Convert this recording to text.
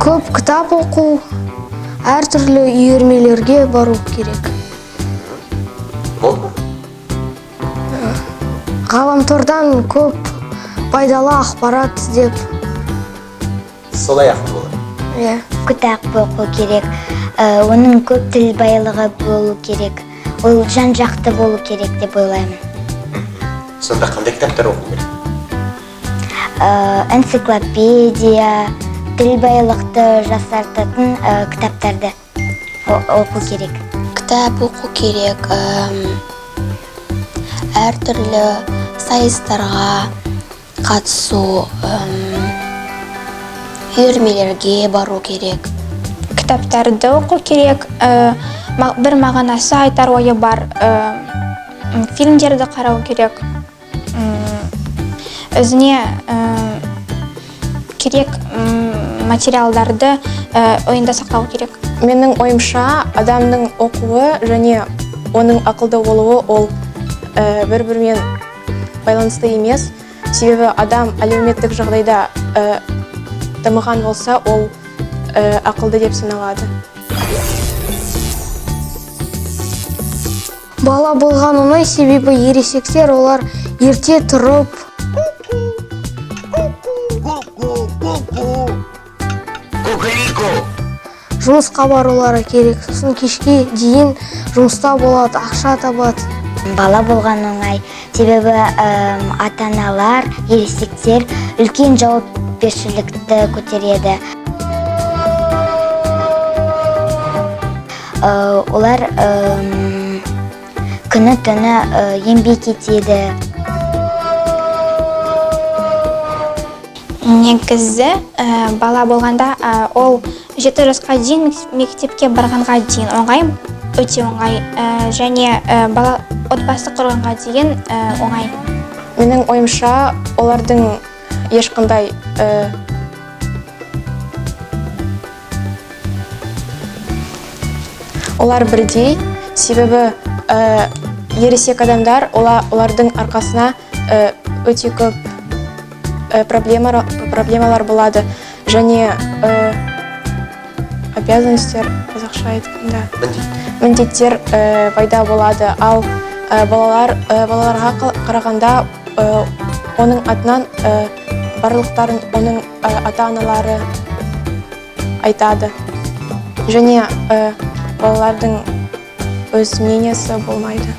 Көп кітап оқу, әртүрлі үйірмелерге бару керек. Болды. Ғаламтордан көп пайдалы ақпарат іздеп. Солай ақ болады. Кітап оқу керек, оның көп тіл байлығы болу керек, ол жан-жақты болу керек деп ойлаймын. Сонда қандай кітаптар оқу керек? Энциклопедия, тіл байлықты жақсартатын кітаптарды оқу керек. Кітап оқу керек, әртүрлі сайыстарға қатысу, үйірмелерге бару керек. Кітаптарды оқу керек, бір мағынасы айтар ойы бар, фильмдерді қарау керек, өзіне керек материалдарды ойында сақтау керек. Менің ойымша, адамның оқуы және оның ақылды болуы ол бір-бірімен байланысты емес. Себебі адам әлеуметтік жағдайда дамыған болса, ол ақылды деп саналады. Бала болған оңай, себебі ересектер олар ерте тұрып, жұмысқа барулары керек. Сосын кешке дейін жұмыста болады, ақша табады. Бала болған оңай, себебі ата-аналар, ересектер үлкен жауапкершілікті көтереді. Олар күні-түні еңбек етеді. Негізі бала болғанда ол 7 жасқа дейін мектепке барғанға дейін оңай, өте оңай, және бала отбасы құрғанға дейін оңай. Менің ойымша, олардың ешқандай олар бірдей, себебі ересек адамдар олардың арқасына өте көп проблемалар болады, және обязанностьтер, қазақша айтқанда, міндеттер пайда болады. Ал балаларға қарағанда оның атынан барлықтарын оның ата-аналары айтады. Және балалардың өз мнениесі болмайды.